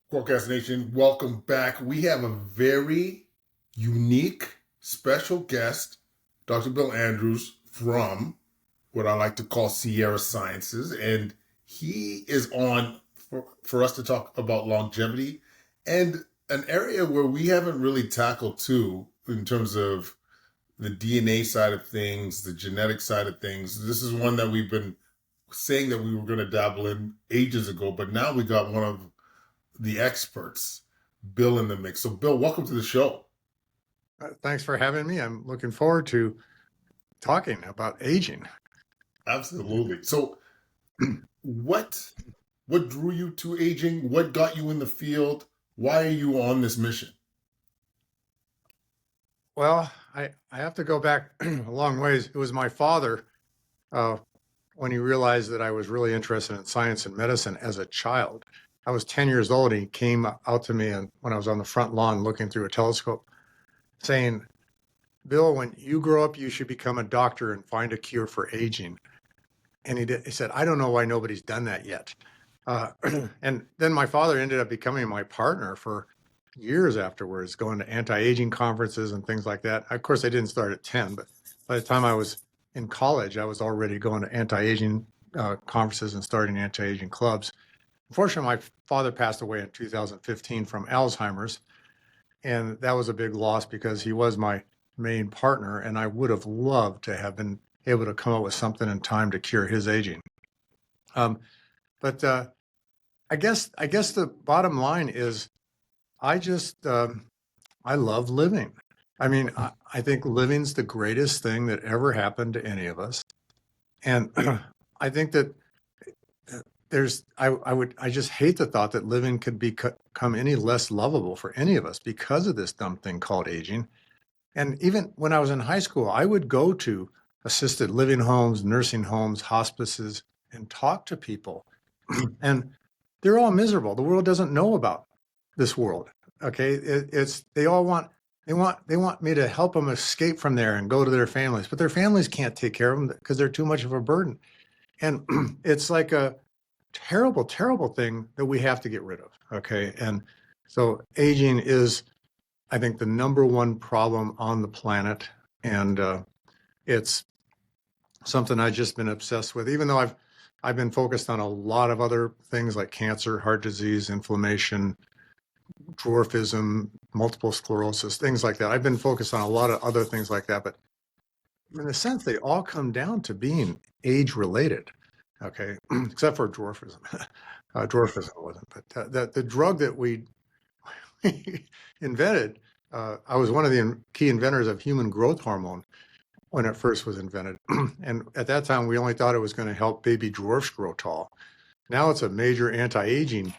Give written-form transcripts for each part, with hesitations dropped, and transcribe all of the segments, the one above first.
Forecast Nation, welcome back. We have a very unique, special guest, Dr. Bill Andrews from what I like to call Sierra Sciences, and he is on for us to talk about longevity and an area where we haven't really tackled too in terms of the DNA side of things, the genetic side of things. This is one that we've been saying that we were going to dabble in ages ago, but now we got one of the experts, Bill, in the mix. So, Bill, welcome to the show. Thanks for having me. I'm looking forward to talking about aging. Absolutely. So, what what drew you to aging? What got you in the field? Why are you on this mission? Well, I have to go back a long ways. It was my father uh, when he realized that I was really interested in science and medicine as a child. I was 10 years old, and he came out to me and when I was on the front lawn looking through a telescope saying, Bill, when you grow up, you should become a doctor and find a cure for aging. And he said, I don't know why nobody's done that yet. Uh, and then my father ended up becoming my partner for years afterwards, going to anti-aging conferences and things like that. Of course, I didn't start at 10, but by the time I was in college, I was already going to anti-aging conferences and starting anti-aging clubs. Unfortunately, my father passed away in 2015 from Alzheimer's, and that was a big loss because he was my main partner, and I would have loved to have been able to come up with something in time to cure his aging. Um, but I guess the bottom line is I just I love living. I mean, I think living's the greatest thing that ever happened to any of us, and I think that I just hate the thought that living could become any less lovable for any of us because of this dumb thing called aging. And even when I was in high school, I would go to assisted living homes, nursing homes, hospices, and talk to people. And they're all miserable. The world doesn't know about this world. Okay, it's they all want they want me to help them escape from there and go to their families, but their families can't take care of them because they're too much of a burden. And it's like a terrible, terrible thing that we have to get rid of. Okay, and so aging is, I think, the number one problem on the planet, and it's something I've just been obsessed with. Even though I've been focused on a lot of other things like cancer, heart disease, inflammation, dwarfism, multiple sclerosis, things like that. I've been focused on a lot of other things like that, but in a sense, they all come down to being age related. Okay, except for dwarfism. Dwarfism wasn't, but the drug that we invented. I was one of the key inventors of human growth hormone when it first was invented. And at that time, we only thought it was going to help baby dwarfs grow tall. Now it's a major anti-aging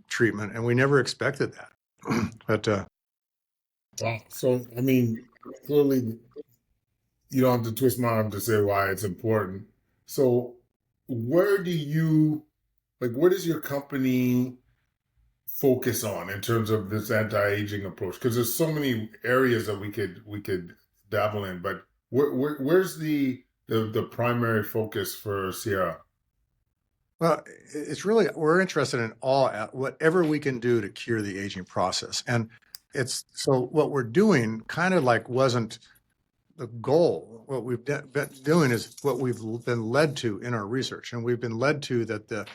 treatment, and we never expected that. But Wow. So, I mean, clearly, you don't have to twist my arm to say why it's important. So, where do you where does your company focus on in terms of this anti-aging approach? Because there's so many areas that we could dabble in, but where's the primary focus for Sierra? well, it's really, we're interested in all whatever we can do to cure the aging process. And it's so what we're doing kind of like wasn't the goal. What we've been doing is what we've been led to in our research. And we've been led to that the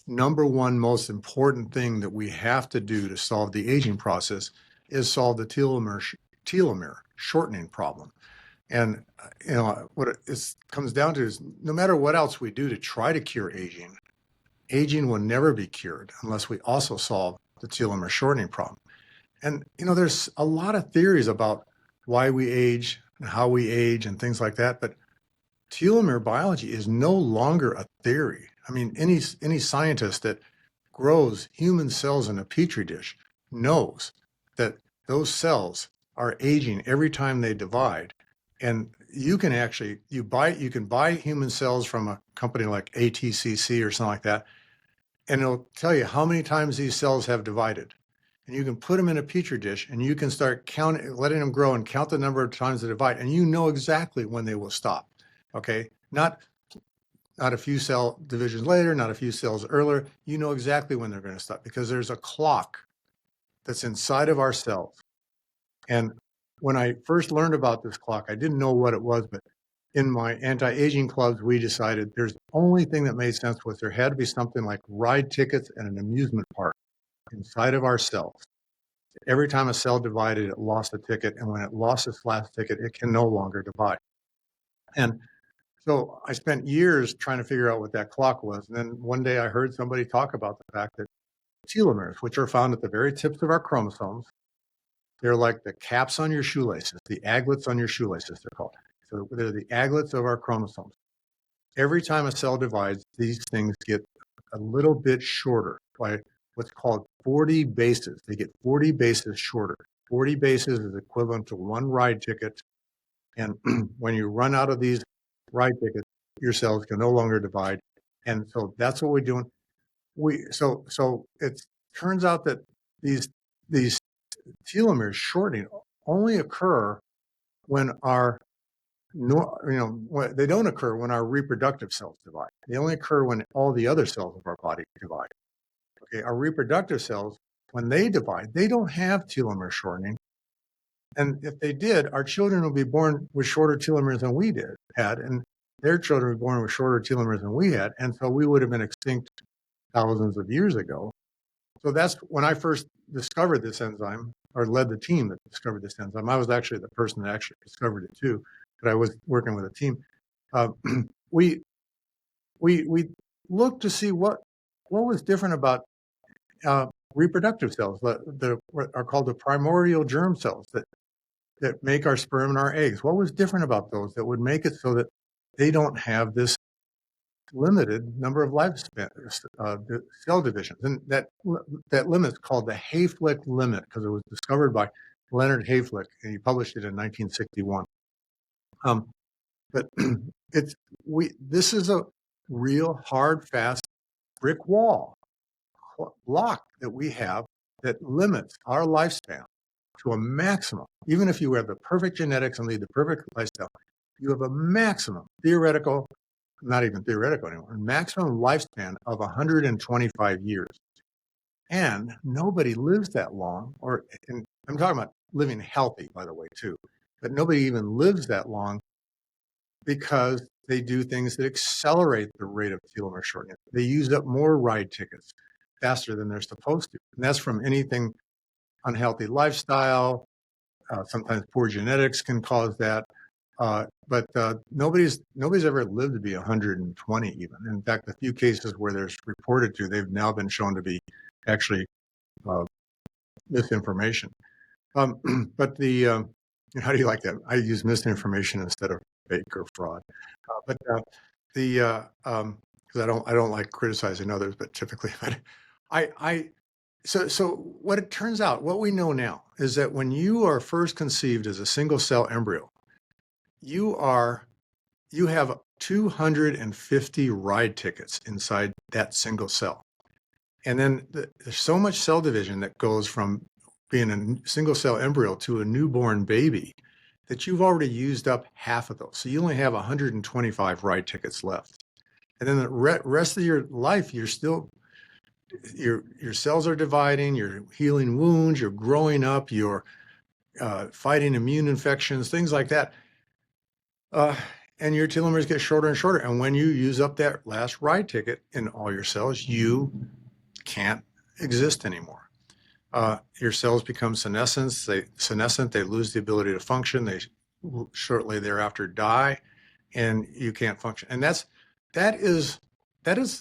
number one most important thing that we have to do to solve the aging process is solve the telomere shortening problem. And what it comes down to is no matter what else we do to try to cure aging, aging will never be cured unless we also solve the telomere shortening problem. And there's a lot of theories about why we age and how we age and things like that, but telomere biology is no longer a theory. I mean, any scientist that grows human cells in a petri dish knows that those cells are aging every time they divide. And you can actually you can buy human cells from a company like ATCC or something like that, and it'll tell you how many times these cells have divided. And you can put them in a petri dish and you can start counting, letting them grow and count the number of times they divide, and you know exactly when they will stop. Okay, not a few cell divisions later, not a few cells earlier. You know exactly when they're going to stop because there's a clock that's inside of our cells. And when I first learned about this clock, I didn't know what it was, but in my anti-aging clubs, we decided there's the only thing that made sense was there had to be something like ride tickets and an amusement park inside of our cells. Every time a cell divided, it lost a ticket, and when it lost its last ticket, it can no longer divide. And so I spent years trying to figure out what that clock was. And then one day I heard somebody talk about the fact that telomeres, which are found at the very tips of our chromosomes, they're like the caps on your shoelaces, the aglets on your shoelaces, they're called. So they're the aglets of our chromosomes. Every time a cell divides, these things get a little bit shorter by what's called 40 bases. They get 40 bases shorter. 40 bases is equivalent to one ride ticket. And when you run out of these ride tickets, your cells can no longer divide. And so that's what we're doing. So it turns out that these telomeres shortening only occur when they don't occur when our reproductive cells divide. They only occur when all the other cells of our body divide. Okay, our reproductive cells, when they divide, they don't have telomere shortening. And if they did, our children will be born with shorter telomeres than we had, and their children were born with shorter telomeres than we had. And so we would have been extinct thousands of years ago. So that's when I first discovered this enzyme, or led the team that discovered this enzyme. I was actually the person that actually discovered it too, but I was working with a team. We looked to see what was different about reproductive cells that are called the primordial germ cells that make our sperm and our eggs. What was different about those that would make it so that they don't have this limited number of lifespan cell divisions? And that limit's called the Hayflick limit because it was discovered by Leonard Hayflick, and he published it in 1961. But this is a real hard, fast brick wall block that we have that limits our lifespan to a maximum. Even if you have the perfect genetics and lead the perfect lifestyle, you have a maximum theoretical, not even theoretical anymore, maximum lifespan of 125 years. And nobody lives that long, and I'm talking about living healthy, by the way, too, but nobody even lives that long because they do things that accelerate the rate of telomere shortening. They use up more ride tickets faster than they're supposed to. And that's from anything unhealthy lifestyle. Sometimes poor genetics can cause that. But nobody's ever lived to be 120 even. In fact, the few cases where there's reported to, they've now been shown to be actually misinformation. But how do you like that? I use misinformation instead of fake or fraud. Because I don't like criticizing others, but typically, so what it turns out, what we know now is that when you are first conceived as a single cell embryo, you have 250 ride tickets inside that single cell. And then there's so much cell division that goes from being a single cell embryo to a newborn baby that you've already used up half of those. So you only have 125 ride tickets left. And then the rest of your life, you're still, your cells are dividing, you're healing wounds, you're growing up, you're fighting immune infections, things like that. And your telomeres get shorter and shorter. And when you use up that last ride ticket in all your cells, you can't exist anymore. Your cells become senescent, they lose the ability to function, they shortly thereafter die, and you can't function. And that is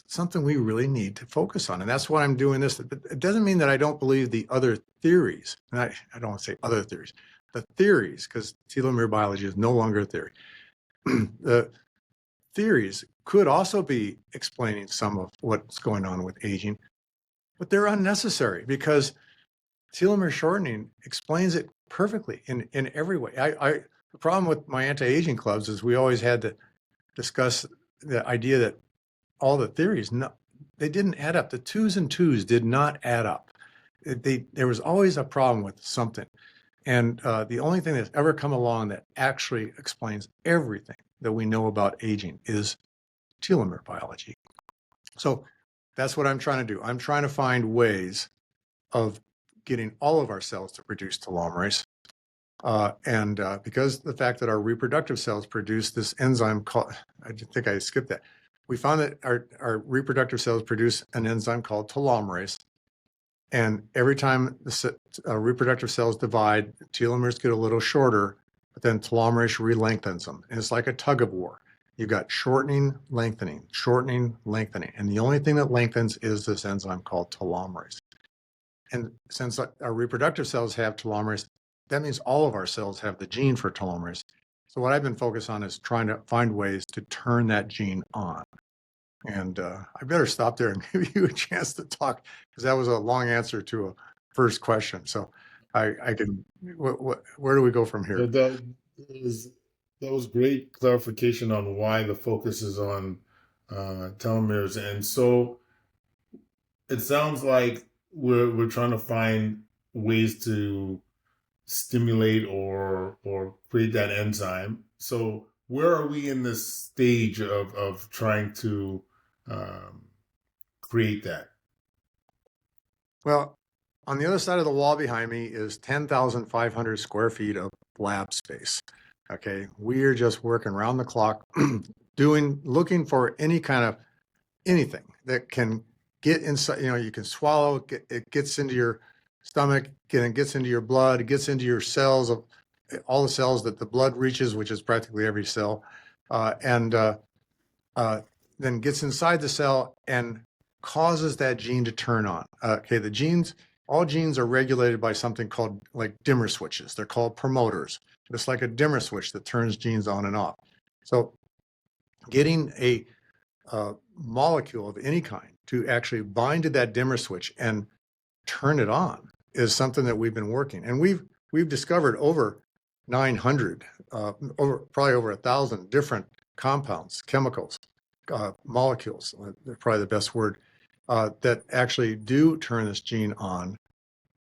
something we really need to focus on. And that's why I'm doing this. It doesn't mean that I don't believe the other theories. And I don't want to say other theories, the theories, because telomere biology is no longer a theory. The theories could also be explaining some of what's going on with aging, but they're unnecessary because telomere shortening explains it perfectly in every way. The problem with my anti-aging clubs is we always had to discuss the idea that all the theories, they didn't add up. The twos and twos did not add up. There was always a problem with something. And the only thing that's ever come along that actually explains everything that we know about aging is telomere biology. So that's what I'm trying to do. I'm trying to find ways of getting all of our cells to produce telomerase. Because the fact that our reproductive cells produce this enzyme called, I think I skipped that. We found that our reproductive cells produce an enzyme called telomerase. And every time the reproductive cells divide, telomeres get a little shorter, but then telomerase re-lengthens them. And it's like a tug of war. You've got shortening, lengthening, shortening, lengthening. And the only thing that lengthens is this enzyme called telomerase. And since our reproductive cells have telomerase, that means all of our cells have the gene for telomerase. So what I've been focused on is trying to find ways to turn that gene on. And I better stop there and give you a chance to talk, because that was a long answer to a first question. So I can, where do we go from here? That was great clarification on why the focus is on telomeres. And so it sounds like we're trying to find ways to stimulate or create that enzyme. So where are we in this stage of trying to create that? Well, on the other side of the wall behind me is 10,500 square feet of lab space. Okay, we are just working around the clock, looking for any kind of anything that can get inside. You can swallow. It gets into your stomach, it gets into your blood, it gets into your cells, of all the cells that the blood reaches, which is practically every cell, and then gets inside the cell and causes that gene to turn on. Okay, all genes are regulated by something called like dimmer switches. They're called promoters. It's like a dimmer switch that turns genes on and off. So getting a molecule of any kind to actually bind to that dimmer switch and turn it on is something that we've been working. And we've discovered over 900, probably over 1,000 different compounds, chemicals, molecules, probably the best word, that actually do turn this gene on.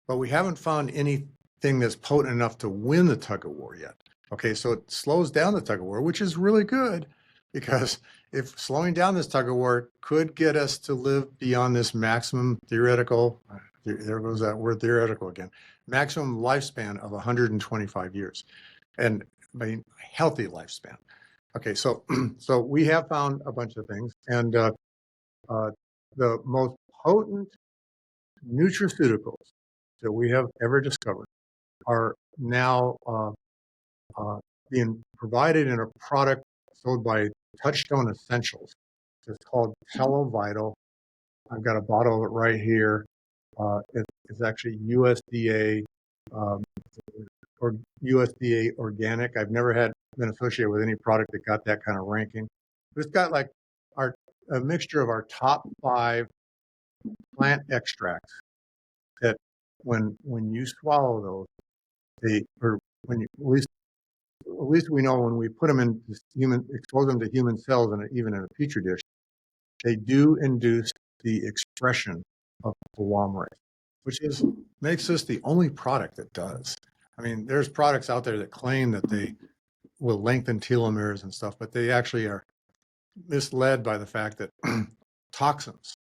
But we haven't found anything that's potent enough to win the tug of war yet. Okay, so it slows down the tug of war, which is really good, because if slowing down this tug of war could get us to live beyond this maximum theoretical, there goes that word theoretical again, maximum lifespan of 125 years, and I mean healthy lifespan. Okay, so we have found a bunch of things, and the most potent nutraceuticals that we have ever discovered are now being provided in a product sold by Touchstone Essentials. It's called TeloVital. I've got a bottle of it right here. It's actually USDA or USDA organic. I've never been associated with any product that got that kind of ranking. It's got like a mixture of our top 5 plant extracts that when you swallow those, at least we know when we put them in expose them to human cells, and even in a petri dish, they do induce the expression of telomerase, which makes this the only product that does. I mean, there's products out there that claim that they will lengthen telomeres and stuff, but they actually are misled by the fact that toxins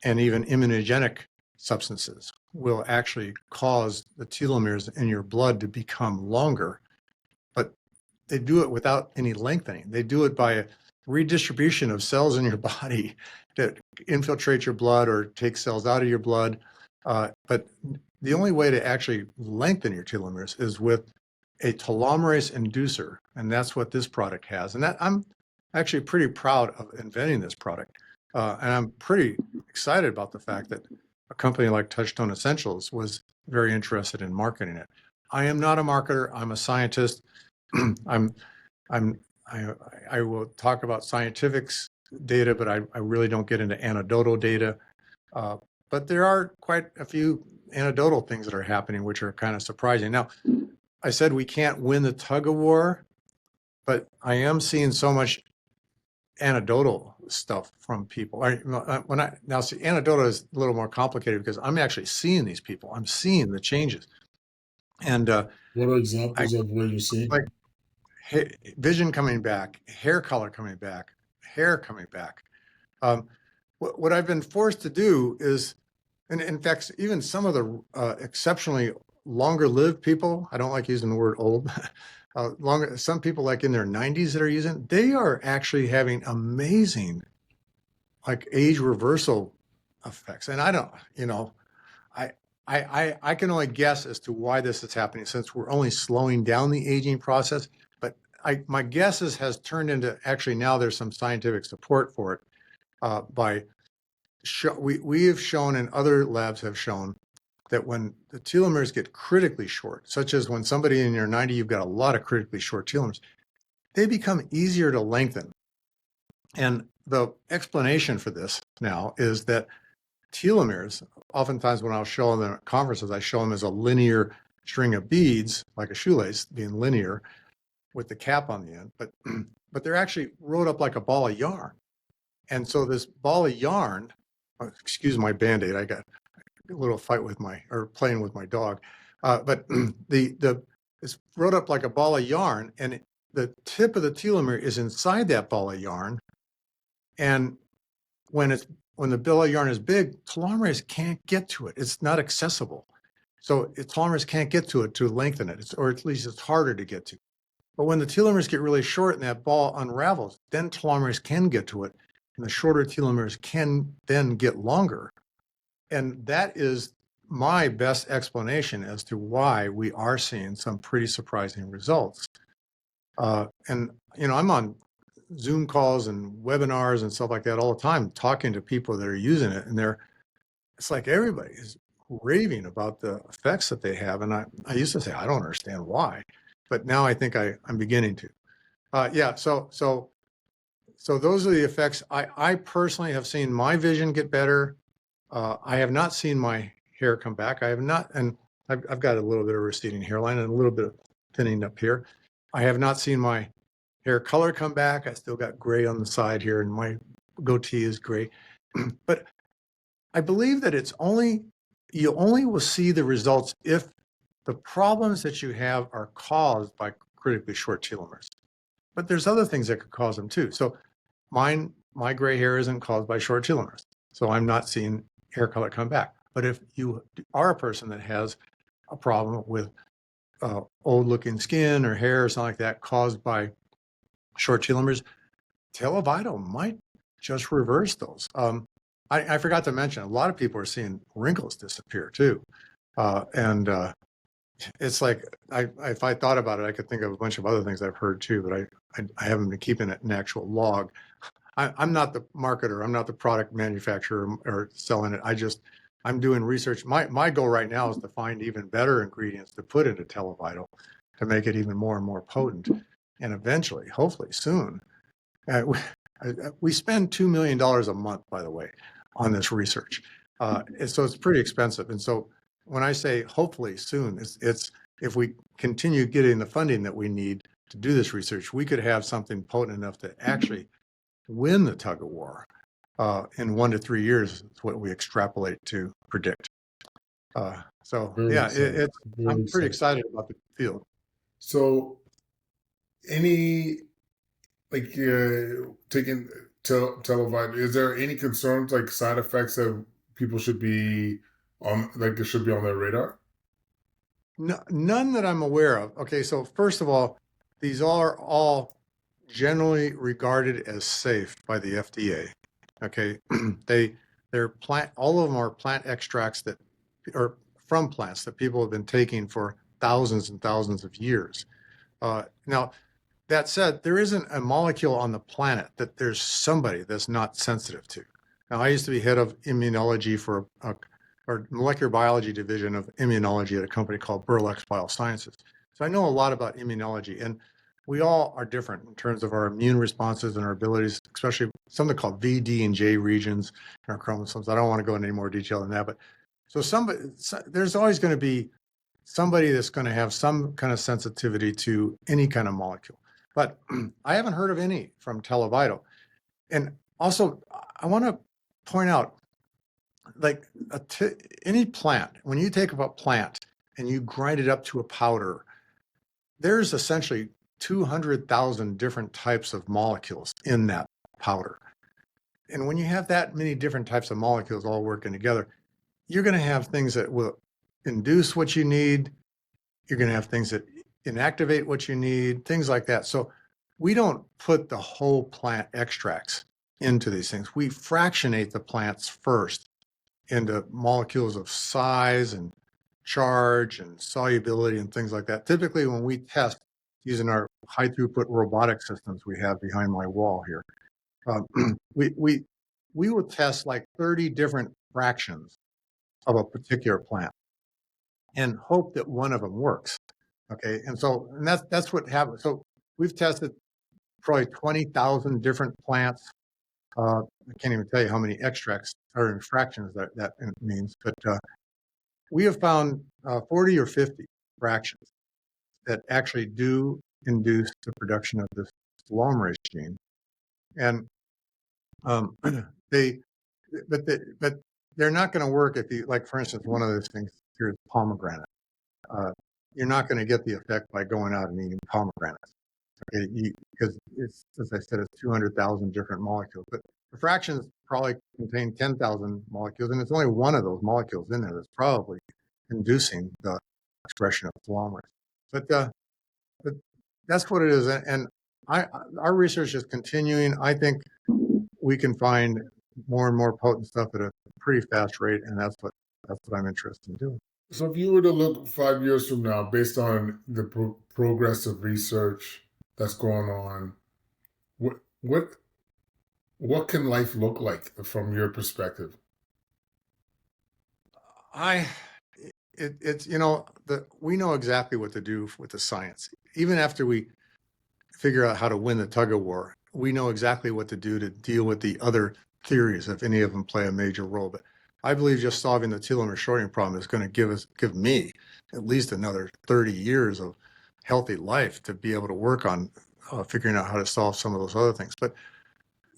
and even immunogenic substances will actually cause the telomeres in your blood to become longer, but they do it without any lengthening. They do it by a redistribution of cells in your body that infiltrate your blood or take cells out of your blood. But the only way to actually lengthen your telomeres is with a telomerase inducer, and that's what this product has. And I'm actually pretty proud of inventing this product. And I'm pretty excited about the fact that a company like Touchstone Essentials was very interested in marketing it. I am not a marketer. I'm a scientist. I will talk about scientific data, but I really don't get into anecdotal data. But there are quite a few anecdotal things that are happening, which are kind of surprising. Now, I said we can't win the tug of war, but I am seeing so much anecdotal stuff from people. Now see, anecdotal is a little more complicated because I'm actually seeing these people. I'm seeing the changes. And what are examples of where you're seeing? Like vision coming back, hair color coming back, hair coming back. What I've been forced to do is, And in fact, even some of the exceptionally longer lived people, I don't like using the word old, some people like in their 90s that are using, they are actually having amazing like age reversal effects. And I don't, I, I can only guess as to why this is happening since we're only slowing down the aging process. But my guesses has turned into actually now there's some scientific support for it we have shown and other labs have shown that when the telomeres get critically short, such as when somebody in your 90, you've got a lot of critically short telomeres, they become easier to lengthen. And the explanation for this now is that telomeres, oftentimes when I'll show them at conferences, I show them as a linear string of beads, like a shoelace being linear with the cap on the end, but they're actually rolled up like a ball of yarn. And so this ball of yarn, excuse my Band-Aid, I got a little fight with playing with my dog. But it's rolled up like a ball of yarn, and the tip of the telomere is inside that ball of yarn. And when the ball of yarn is big, telomerase can't get to it. It's not accessible. So telomerase can't get to it to lengthen it, or at least it's harder to get to. But when the telomeres get really short and that ball unravels, then telomerase can get to it, and the shorter telomeres can then get longer. And that is my best explanation as to why we are seeing some pretty surprising results. And, I'm on Zoom calls and webinars and stuff like that all the time, talking to people that are using it. And it's like everybody is raving about the effects that they have. And I used to say, I don't understand why, but now I think I'm beginning to. So those are the effects. I personally have seen my vision get better. I have not seen my hair come back. I have not, and I've got a little bit of receding hairline and a little bit of thinning up here. I have not seen my hair color come back. I still got gray on the side here, and my goatee is gray. But I believe that you only will see the results if the problems that you have are caused by critically short telomeres. But there's other things that could cause them too. So my gray hair isn't caused by short telomeres. So I'm not seeing hair color come back. But if you are a person that has a problem with old looking skin or hair or something like that caused by short telomeres, TeloVital might just reverse those. I forgot to mention, a lot of people are seeing wrinkles disappear too. It's like, if I thought about it, I could think of a bunch of other things I've heard too, but I haven't been keeping it an actual log. I'm not the marketer. I'm not the product manufacturer or selling it. I'm doing research. My goal right now is to find even better ingredients to put into TeloVital to make it even more and more potent. And eventually, hopefully soon, we spend $2 million a month, by the way, on this research. So it's pretty expensive. And so when I say hopefully soon, it's if we continue getting the funding that we need to do this research, we could have something potent enough to actually win the tug of war in 1 to 3 years. Is what we extrapolate to predict. I'm pretty excited about the field. So, any taking TeloVital, is there any concerns like side effects that people should be on, like it should be on their radar? No, none that I'm aware of. Okay, so first of all, these are all generally regarded as safe by the FDA. Okay, all of them are plant extracts that are from plants that people have been taking for thousands and thousands of years. Now, that said, there isn't a molecule on the planet that there's somebody that's not sensitive to. Now, I used to be head of immunology or molecular biology division of immunology at a company called Burlex Biosciences. So I know a lot about immunology, and we all are different in terms of our immune responses and our abilities, especially something called V, D, and J regions in our chromosomes. I don't want to go into any more detail than that, but there's always going to be somebody that's going to have some kind of sensitivity to any kind of molecule. But I haven't heard of any from TeloVital. And also, I want to point out, like any plant, when you take a plant and you grind it up to a powder, there's essentially 200,000 different types of molecules in that powder. And when you have that many different types of molecules all working together, you're going to have things that will induce what you need. You're going to have things that inactivate what you need, things like that. So we don't put the whole plant extracts into these things. We fractionate the plants first into molecules of size and charge and solubility and things like that. Typically, when we test using our high throughput robotic systems we have behind my wall here, um, we will test like 30 different fractions of a particular plant and hope that one of them works. Okay, and that's what happens. So we've tested probably 20,000 different plants. I can't even tell you how many extracts or fractions that means, but we have found 40 or 50 fractions that actually do induce the production of this telomerase gene. And um, they, but they're not going to work if you, like, for instance, one of those things here is pomegranate. Uh, you're not going to get the effect by going out and eating pomegranates. Okay, because it's, as I said, it's 200,000 different molecules. But the fractions probably contain 10,000 molecules, and it's only one of those molecules in there that's probably inducing the expression of telomerase. But that's what it is, and our research is continuing. I think we can find more and more potent stuff at a pretty fast rate, and that's what I'm interested in doing. So if you were to look 5 years from now, based on the progress of research that's going on, what what what can life look like from your perspective? I it's we know exactly what to do with the science. Even after we figure out how to win the tug of war, we know exactly what to do to deal with the other theories if any of them play a major role. But I believe just solving the telomere shortening problem is going to give me at least another 30 years of healthy life to be able to work on figuring out how to solve some of those other things. But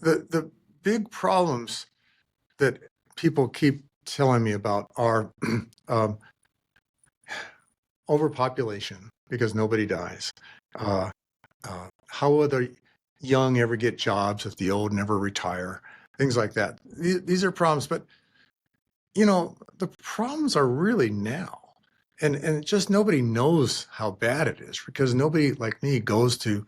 the big problems that people keep telling me about are um, overpopulation because nobody dies. Uh, how will the young ever get jobs if the old never retire? Things like that. These are problems, but the problems are really now. And just nobody knows how bad it is because nobody like me goes to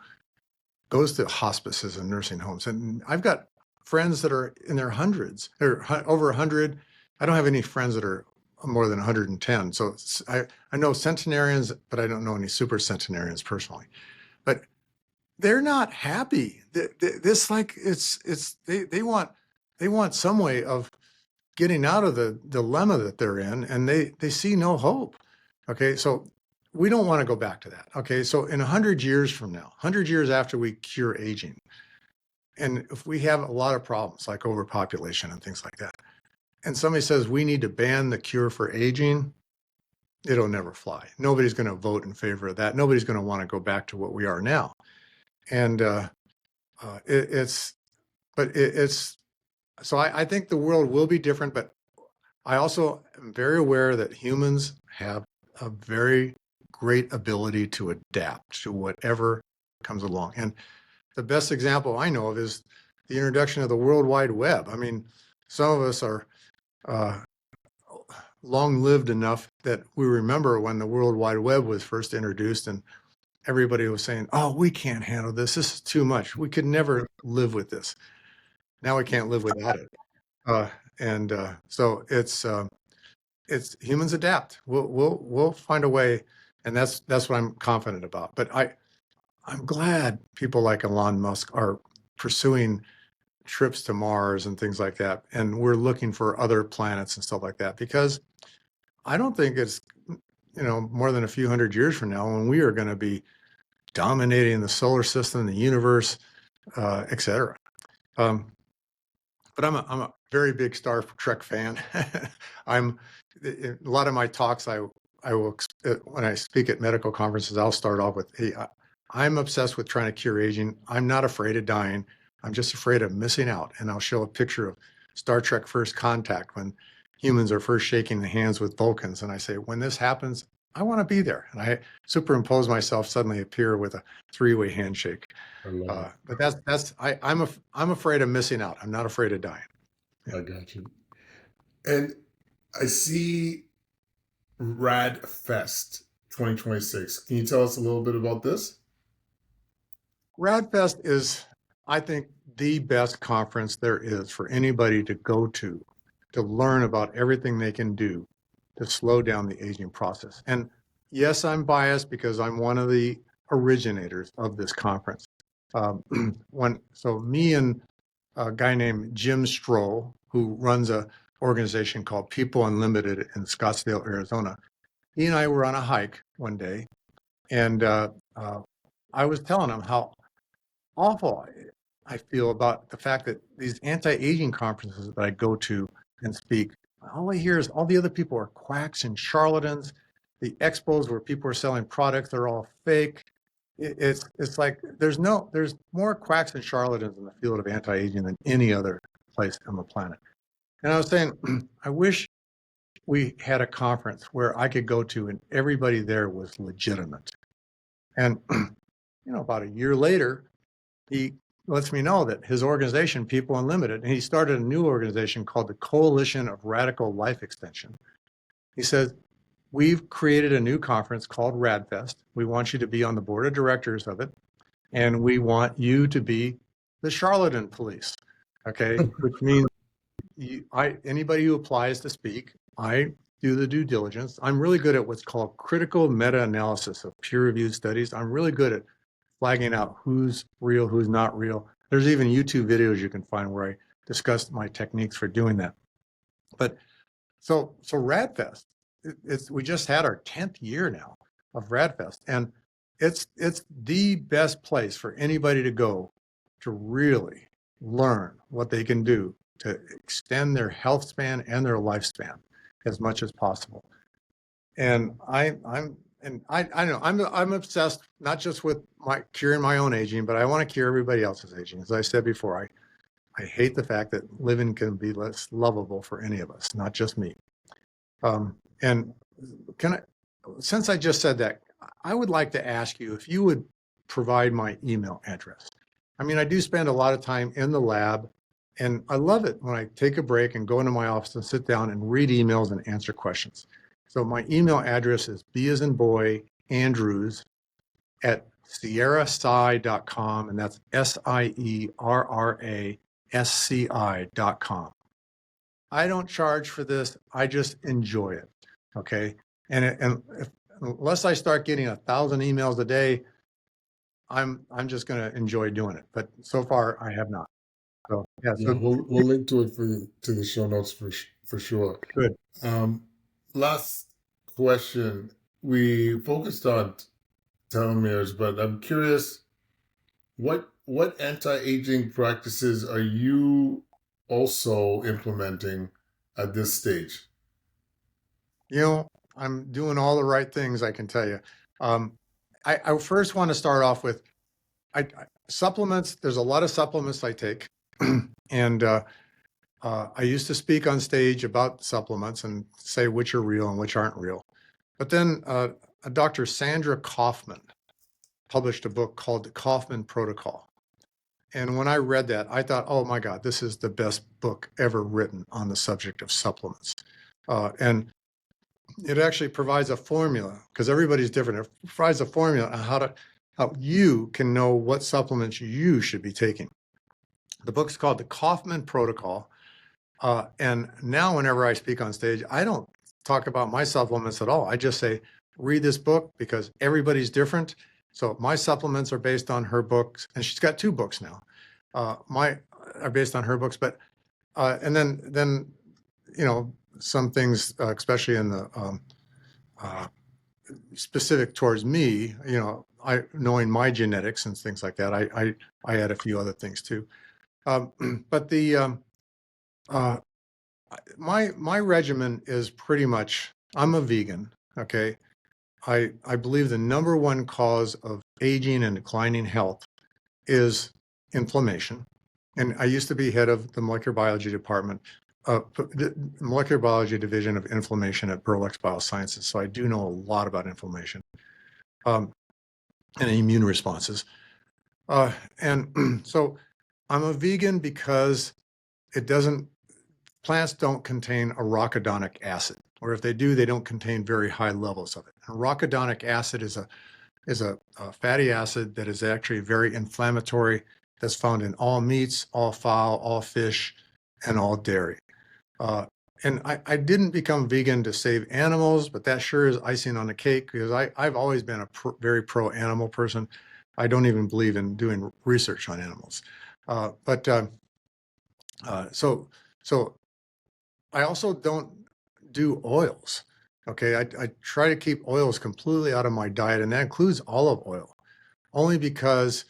hospices and nursing homes. And I've got friends that are in their hundreds or over 100. I don't have any friends that are more than 110. So I know centenarians, but I don't know any super centenarians personally. But they're not happy. This like they want some way of getting out of the dilemma that they're in, and they see no hope. Okay, so we don't want to go back to that. Okay, so in 100 years from now, 100 years after we cure aging, and if we have a lot of problems like overpopulation and things like that, and somebody says we need to ban the cure for aging, it'll never fly. Nobody's going to vote in favor of that. Nobody's going to want to go back to what we are now. And it's so I think the world will be different, but I also am very aware that humans have a very great ability to adapt to whatever comes along. And the best example I know of is the introduction of the World Wide Web. I mean, some of us are uh, long lived enough that we remember when the World Wide Web was first introduced and everybody was saying, oh, we can't handle this. This is too much. We could never live with this. Now we can't live without it. And so it's humans adapt. We'll find a way, and that's what I'm confident about. But I'm glad people like Elon Musk are pursuing trips to Mars and things like that, and we're looking for other planets and stuff like that because I don't think it's more than a few hundred years from now when we are going to be dominating the solar system, the universe, etc. Um, but I'm a very big Star Trek fan. I'm a lot of my talks. I will when I speak at medical conferences, I'll start off with, "Hey, I'm obsessed with trying to cure aging. I'm not afraid of dying. I'm just afraid of missing out." And I'll show a picture of Star Trek First Contact when humans are first shaking hands with Vulcans, and I say, "When this happens, I want to be there." And I superimpose myself, suddenly appear with a three-way handshake. I love it. But I'm afraid of missing out. I'm not afraid of dying. Yeah. I got you. And I see Rad Fest 2026. Can you tell us a little bit about this? RadFest is, I think, the best conference there is for anybody to go to learn about everything they can do to slow down the aging process. And yes, I'm biased because I'm one of the originators of this conference. So me and a guy named Jim Stroll, who runs a organization called People Unlimited in Scottsdale, Arizona, he and I were on a hike one day, and I was telling him how awful I feel about the fact that these anti-aging conferences that I go to and speak, all I hear is all the other people are quacks and charlatans. The expos where people are selling products, they're all fake. It's like there's more quacks and charlatans in the field of anti-aging than any other place on the planet. And I was saying, I wish we had a conference where I could go to and everybody there was legitimate. And about a year later, he lets me know that his organization, People Unlimited, and he started a new organization called the Coalition of Radical Life Extension. He says, we've created a new conference called RadFest. We want you to be on the board of directors of it, and we want you to be the charlatan police, okay? Which means anybody who applies to speak, I do the due diligence. I'm really good at what's called critical meta-analysis of peer-reviewed studies. I'm really good at flagging out who's real, who's not real. There's even YouTube videos you can find where I discuss my techniques for doing that. But so RadFest, we just had our 10th year now of RadFest, and it's the best place for anybody to go to really learn what they can do to extend their health span and their lifespan as much as possible. And I know I'm obsessed not just with curing my own aging, but I want to cure everybody else's aging. As I said before, I hate the fact that living can be less lovable for any of us, not just me. And since I just said that, I would like to ask you if you would provide my email address. I mean, I do spend a lot of time in the lab, and I love it when I take a break and go into my office and sit down and read emails and answer questions. So my email address is B as in boy, Andrews at sierrasci.com, and that's SIERRASCI.com. I don't charge for this. I just enjoy it. Okay. Unless I start getting 1,000 emails a day, I'm just going to enjoy doing it. But so far, I have not. So yeah. Yeah, So we'll link to it to the show notes for sure. good. Um, Last question. We focused on telomeres, but I'm curious, what anti-aging practices are you also implementing at this stage? I'm doing all the right things, I can tell you. I first want to start off with supplements. There's a lot of supplements I take. And I used to speak on stage about supplements and say which are real and which aren't real. But then Dr. Sandra Kaufman published a book called The Kaufman Protocol. And when I read that, I thought, oh my God, this is the best book ever written on the subject of supplements. And it actually provides a formula, because everybody's different. It provides a formula on how you can know what supplements you should be taking. The book's called The Kaufman Protocol. And now whenever I speak on stage, I don't talk about my supplements at all. I just say, read this book because everybody's different. So my supplements are based on her books, and she's got 2 books now. My are based on her books, but and then some things, especially in the specific towards me, I knowing my genetics and things like that, I add a few other things too. But my regimen is pretty much, I'm a vegan. Okay. I believe the number one cause of aging and declining health is inflammation. And I used to be head of the molecular biology department, molecular biology division of inflammation at Burlex Biosciences. So I do know a lot about inflammation and immune responses. And so I'm a vegan because it doesn't plants don't contain arachidonic acid, or if they do, they don't contain very high levels of it. And arachidonic acid is a fatty acid that is actually very inflammatory, that's found in all meats, all fowl, all fish, and all dairy. And I didn't become vegan to save animals, but that sure is icing on the cake, because I've always been a very pro-animal person. I don't even believe in doing research on animals. So I also don't do oils. Okay, I try to keep oils completely out of my diet, and that includes olive oil, only because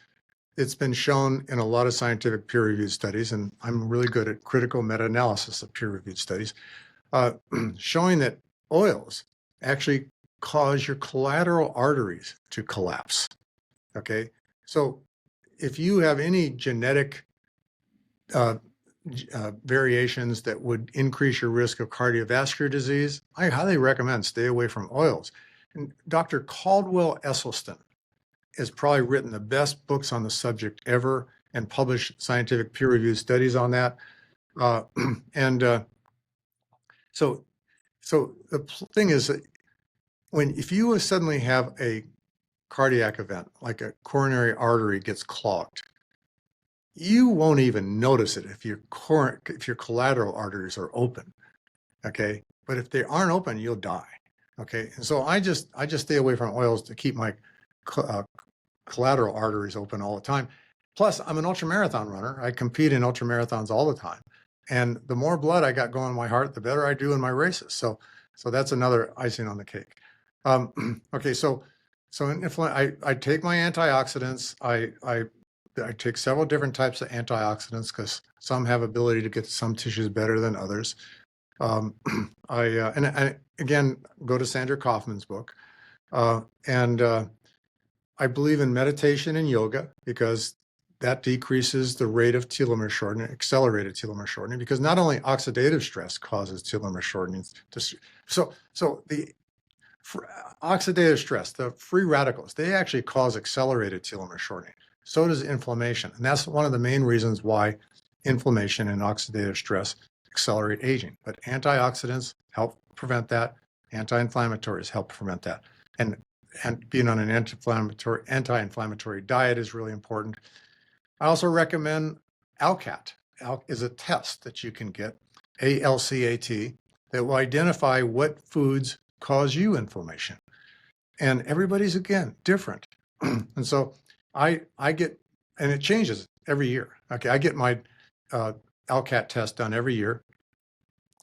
it's been shown in a lot of scientific peer-reviewed studies, and I'm really good at critical meta-analysis of peer-reviewed studies, showing that oils actually cause your collateral arteries to collapse. Okay, so if you have any genetic variations that would increase your risk of cardiovascular disease, I highly recommend stay away from oils. And Dr. Caldwell Esselstyn has probably written the best books on the subject ever and published scientific peer-reviewed studies on that. So the thing is that if you suddenly have a cardiac event, like a coronary artery gets clogged, you won't even notice it if your collateral arteries are open, okay? But if they aren't open, you'll die, okay? And so I just stay away from oils to keep my collateral arteries open all the time. Plus, I'm an ultramarathon runner. I compete in ultramarathons all the time. And the more blood I got going in my heart, the better I do in my races. So that's another icing on the cake. Okay, so I take my antioxidants. I take several different types of antioxidants because some have ability to get to some tissues better than others. I again go to Sandra Kaufman's book, and I believe in meditation and yoga because that decreases the rate of telomere shortening, accelerated telomere shortening, because not only oxidative stress causes telomere shortening. So the oxidative stress, the free radicals, they actually cause accelerated telomere shortening. So does inflammation. And that's one of the main reasons why inflammation and oxidative stress accelerate aging. But antioxidants help prevent that. Anti-inflammatories help prevent that. And being on an anti-inflammatory diet is really important. I also recommend ALCAT. ALC is a test that you can get, ALCAT, that will identify what foods cause you inflammation. And everybody's, again, different. And so I get, and it changes every year. Okay, I get my ALCAT test done every year,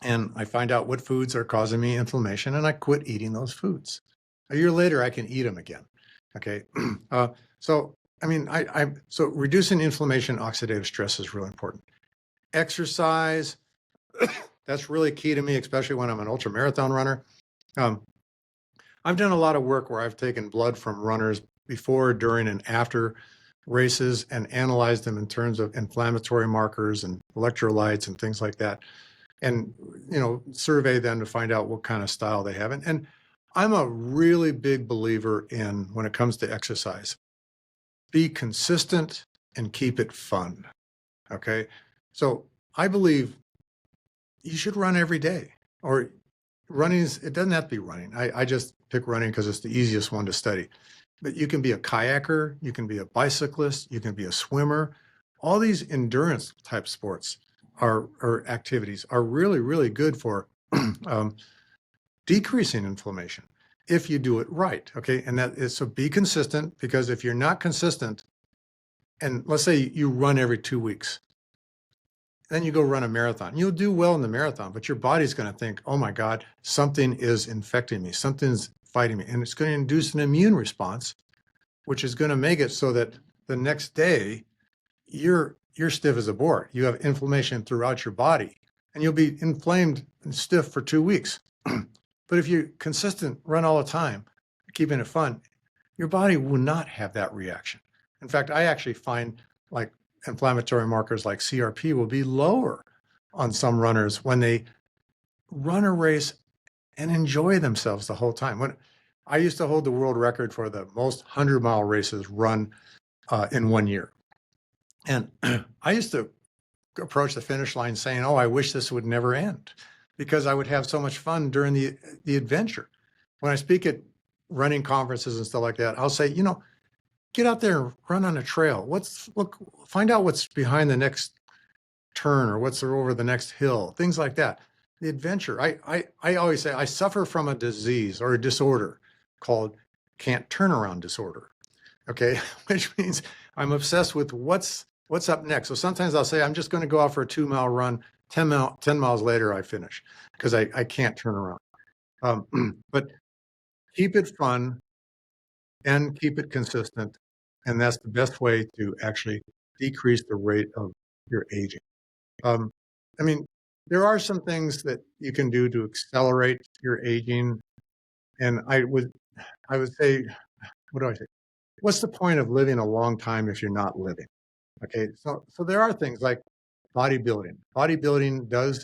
and I find out what foods are causing me inflammation, and I quit eating those foods. A year later, I can eat them again. Okay, so I mean, so reducing inflammation, oxidative stress is really important. Exercise, that's really key to me, especially when I'm an ultramarathon runner. I've done a lot of work where I've taken blood from runners before, during, and after races and analyzed them in terms of inflammatory markers and electrolytes and things like that. And, survey them to find out what kind of style they have. And I'm a really big believer in, when it comes to exercise, be consistent and keep it fun. Okay. So I believe you should run every day, or it doesn't have to be running. I just pick running because it's the easiest one to study. But you can be a kayaker, you can be a bicyclist, you can be a swimmer. All these endurance type sports or activities are really, really good for decreasing inflammation if you do it right. Okay. And that is, so be consistent, because if you're not consistent, and let's say you run every 2 weeks, then you go run a marathon. You'll do well in the marathon, but your body's going to think, oh my God, something is infecting me. Something's fighting me. And it's going to induce an immune response, which is going to make it so that the next day you're stiff as a board. You have inflammation throughout your body, and you'll be inflamed and stiff for 2 weeks. But if you're consistent, run all the time, keeping it fun, your body will not have that reaction. In fact, I actually find like inflammatory markers like CRP will be lower on some runners when they run a race and enjoy themselves the whole time. When I used to hold the world record for the most 100-mile races run in 1 year. And I used to approach the finish line saying, "Oh, I wish this would never end," because I would have so much fun during the adventure. When I speak at running conferences and stuff like that, I'll say, get out there and run on a trail. Find out what's behind the next turn or what's over the next hill, things like that. The adventure. I always say I suffer from a disease or a disorder called can't turn around disorder. Okay, which means I'm obsessed with what's up next. So sometimes I'll say I'm just going to go out for a 2-mile run. 10 miles later, I finish because I can't turn around. But keep it fun and keep it consistent, and that's the best way to actually decrease the rate of your aging. Um, I mean, there are some things that you can do to accelerate your aging, and I would say, what do I say? What's the point of living a long time if you're not living? Okay, so there are things like bodybuilding. Bodybuilding does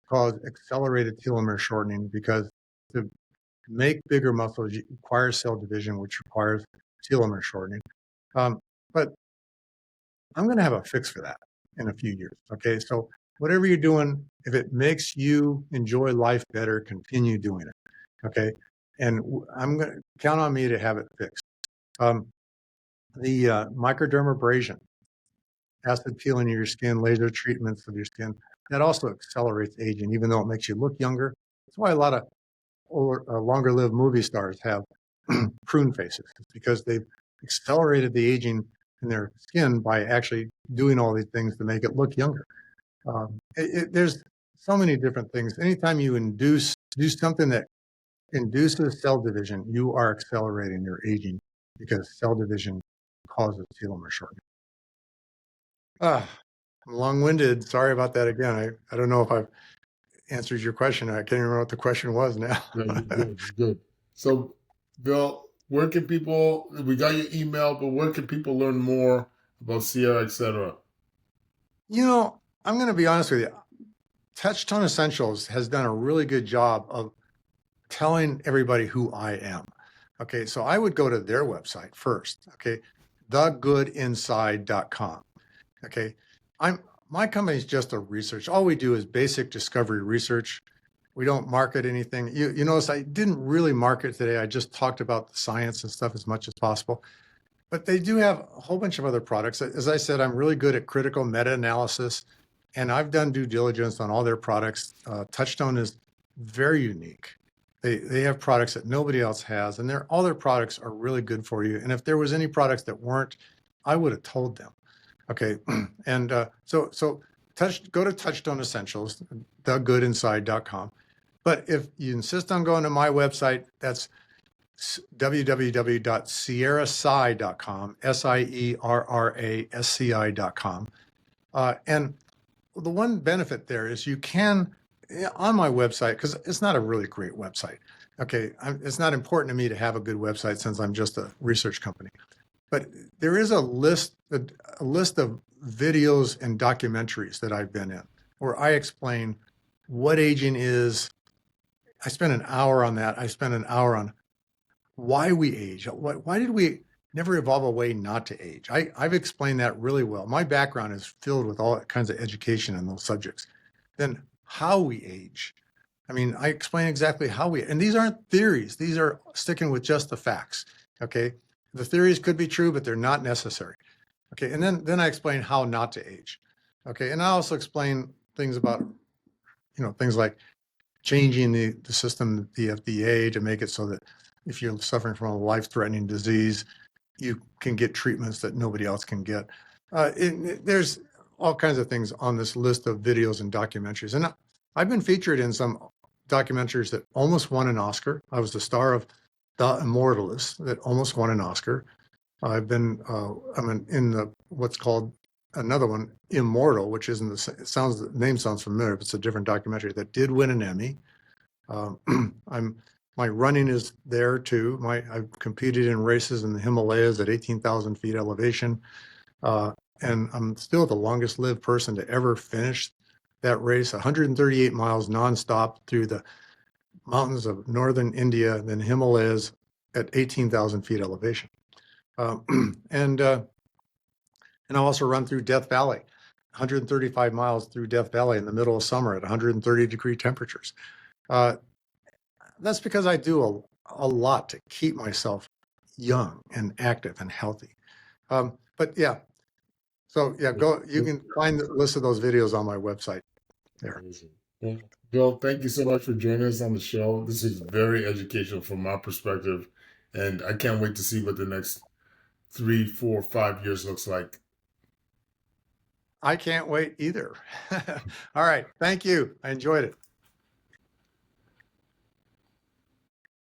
cause accelerated telomere shortening because to make bigger muscles requires cell division, which requires telomere shortening. But I'm going to have a fix for that in a few years. Okay, so whatever you're doing, if it makes you enjoy life better, continue doing it. Okay, and I'm going to count on me to have it fixed. The microdermabrasion, acid peeling of your skin, laser treatments of your skin, that also accelerates aging, even though it makes you look younger. That's why a lot of longer lived movie stars have prune faces. It's because they've accelerated the aging in their skin by actually doing all these things to make it look younger. There's so many different things. Anytime you do something that induces cell division, you are accelerating your aging because cell division causes telomere shortening. I'm long-winded. Sorry about that again. I don't know if I've answered your question. I can't even remember what the question was now. No, you're good. You're good. So, Bill, where can people? We got your email, but where can people learn more about Sierra, etc.? I'm going to be honest with you. Touchtone Essentials has done a really good job of telling everybody who I am. Okay, so I would go to their website first. Okay, thegoodinside.com. Okay, my company is just a research. All we do is basic discovery research. We don't market anything. You notice I didn't really market today. I just talked about the science and stuff as much as possible. But they do have a whole bunch of other products. As I said, I'm really good at critical meta-analysis, and I've done due diligence on all their products. Touchstone is very unique. They have products that nobody else has, and all their products are really good for you. And if there was any products that weren't, I would have told them. Okay, and so go to Touchstone Essentials, thegoodinside.com. But if you insist on going to my website, that's www.sierrasci.com, SIERRASCI.com. And the one benefit there is you can, on my website, because it's not a really great website. Okay, it's not important to me to have a good website since I'm just a research company. But there is a list of videos and documentaries that I've been in where I explain what aging is. I spent an hour on that. I spent an hour on why we age. Why did we never evolve a way not to age? I've explained that really well. My background is filled with all kinds of education in those subjects. Then how we age. I mean, I explain exactly how and these aren't theories. These are sticking with just the facts. Okay. The theories could be true, but they're not necessary. Okay. And then I explain how not to age. Okay. And I also explain things about, things like changing the system, the FDA, to make it so that if you're suffering from a life-threatening disease, you can get treatments that nobody else can get. There's all kinds of things on this list of videos and documentaries. And I've been featured in some documentaries that almost won an Oscar. I was the star of The Immortalist that almost won an Oscar. I'm in what's called another one, Immortal, which isn't the name sounds familiar, but it's a different documentary that did win an Emmy. My running is there too. I've competed in races in the Himalayas at 18,000 feet elevation. And I'm still the longest lived person to ever finish that race, 138 miles nonstop through the mountains of northern India, then Himalayas at 18,000 feet elevation. And I also run through Death Valley. 135 miles through Death Valley in the middle of summer at 130-degree temperatures. That's because I do a lot to keep myself young and active and healthy. But yeah, so yeah, you can find the list of those videos on my website there. Amazing. Well, Bill, thank you so much for joining us on the show. This is very educational from my perspective, and I can't wait to see what the next 3, 4, 5 years looks like. I can't wait either. All right. Thank you. I enjoyed it.